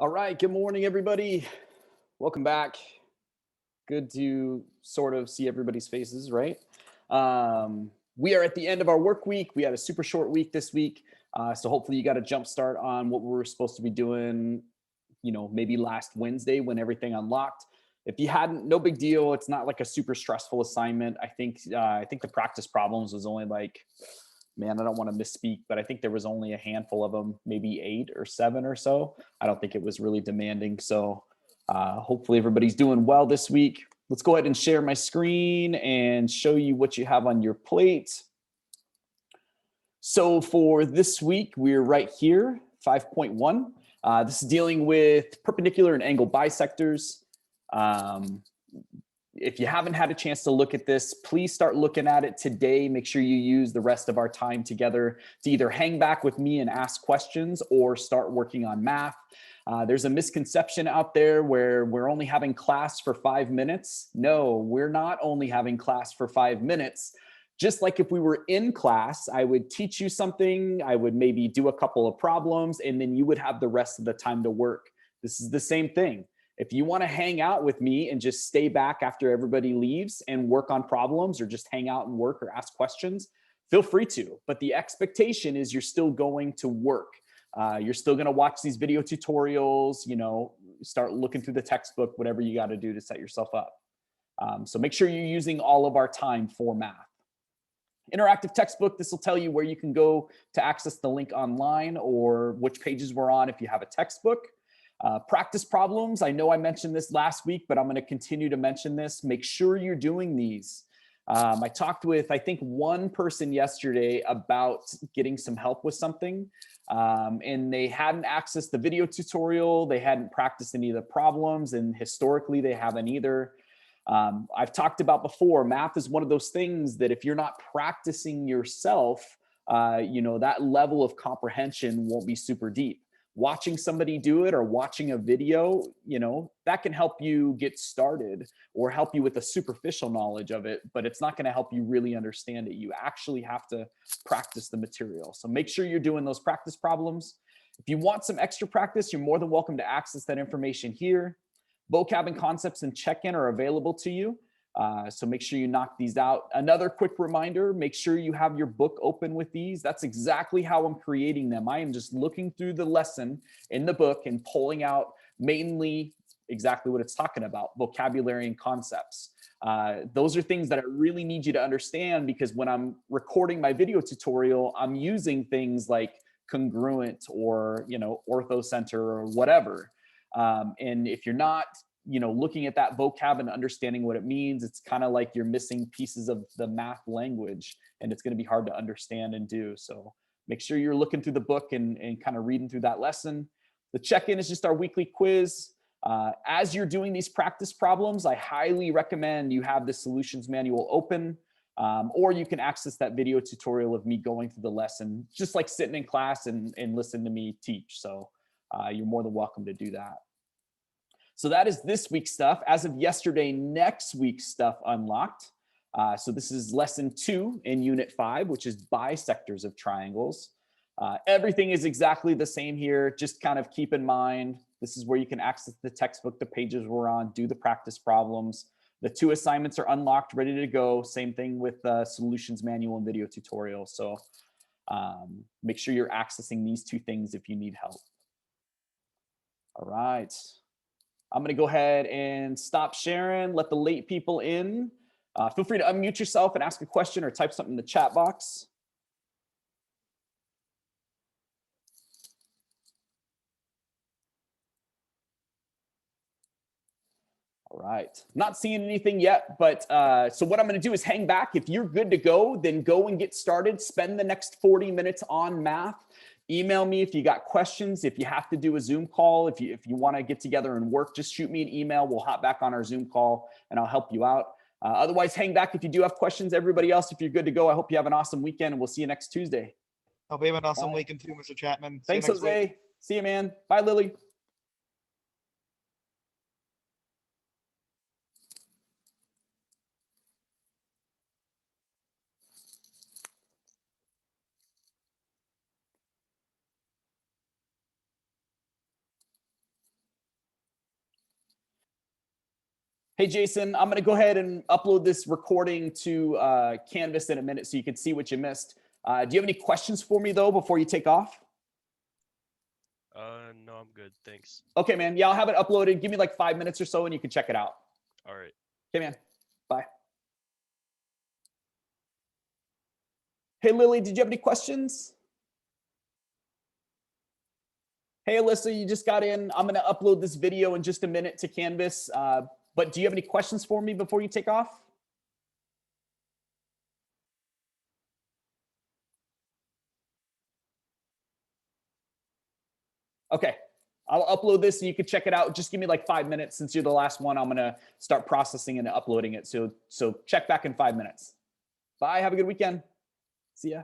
All right. Good morning, everybody. Welcome back. Good to sort of see everybody's faces, right? We are at the end of our work week. We had a super short week this week. So hopefully you got a jump start on what we were supposed to be doing, maybe last Wednesday when everything unlocked. If you hadn't, no big deal. It's not like a super stressful assignment. I think the practice problems was only like, man, I don't want to misspeak, but I think there was only a handful of them, maybe 8 or 7 or so. I don't think it was really demanding. So hopefully everybody's doing well this week. Let's go ahead and share my screen and show you what you have on your plate. So for this week, we're right here, 5.1. This is dealing with perpendicular and angle bisectors. If you haven't had a chance to look at this, please start looking at it today. Make sure you use the rest of our time together to either hang back with me and ask questions or start working on math. There's a misconception out there where we're only having class for 5 minutes. No, we're not only having class for 5 minutes. Just like if we were in class, I would teach you something, I would maybe do a couple of problems, and then you would have the rest of the time to work. This is the same thing. If you want to hang out with me and just stay back after everybody leaves and work on problems or just hang out and work or ask questions, feel free to. But the expectation is you're still going to work. You're still going to watch these video tutorials, start looking through the textbook, whatever you got to do to set yourself up. So make sure you're using all of our time for math. Interactive textbook, this will tell you where you can go to access the link online or which pages we're on if you have a textbook. Practice problems. I know I mentioned this last week, but I'm going to continue to mention this. Make sure you're doing these. I talked with, I think, one person yesterday about getting some help with something, and they hadn't accessed the video tutorial. They hadn't practiced any of the problems, and historically, they haven't either. I've talked about before, math is one of those things that if you're not practicing yourself, that level of comprehension won't be super deep. Watching somebody do it or watching a video, that can help you get started or help you with the superficial knowledge of it, but it's not going to help you really understand it. You actually have to practice the material. So make sure you're doing those practice problems. If you want some extra practice, you're more than welcome to access that information here. Vocab and concepts and check-in are available to you. So make sure you knock these out. Another quick reminder, make sure you have your book open with these. That's exactly how I'm creating them. I am just looking through the lesson in the book and pulling out mainly exactly what it's talking about, vocabulary and concepts. Those are things that I really need you to understand because when I'm recording my video tutorial, I'm using things like congruent or, orthocenter or whatever. And if you're not, looking at that vocab and understanding what it means, it's kind of like you're missing pieces of the math language and it's going to be hard to understand and do. So make sure you're looking through the book and kind of reading through that lesson. The check-in is just our weekly quiz. As you're doing these practice problems, I highly recommend you have the solutions manual open, or you can access that video tutorial of me going through the lesson, just like sitting in class and listen to me teach. So you're more than welcome to do that. So that is this week's stuff. As of yesterday, next week's stuff unlocked. So this is lesson 2 in unit 5, which is bisectors of triangles. Everything is exactly the same here. Just kind of keep in mind, this is where you can access the textbook, the pages we're on, do the practice problems. The 2 assignments are unlocked, ready to go. Same thing with the solutions manual and video tutorial. So make sure you're accessing these 2 things if you need help. All right. I'm going to go ahead and stop sharing, let the late people in. Feel free to unmute yourself and ask a question or type something in the chat box. All right. Not seeing anything yet, but so what I'm going to do is hang back. If you're good to go, then go and get started. Spend the next 40 minutes on math. Email me if you got questions. If you have to do a Zoom call, if you want to get together and work, just shoot me an email. We'll hop back on our Zoom call and I'll help you out. Otherwise, hang back if you do have questions. Everybody else, if you're good to go, I hope you have an awesome weekend and we'll see you next Tuesday. Hope you have an awesome weekend too, Mr. Chapman. Thanks, Jose. See you, man. Bye, Lily. Hey, Jason, I'm going to go ahead and upload this recording to Canvas in a minute so you can see what you missed. Do you have any questions for me, though, before you take off? No, I'm good. Thanks. Okay, man. Yeah, I'll have it uploaded. Give me like 5 minutes or so and you can check it out. All right. Okay, man. Bye. Hey, Lily, did you have any questions? Hey, Alyssa, you just got in. I'm going to upload this video in just a minute to Canvas. But do you have any questions for me before you take off? Okay. I'll upload this so you can check it out. Just give me like 5 minutes. Since you're the last one, I'm going to start processing and uploading it. So check back in 5 minutes. Bye. Have a good weekend. See ya.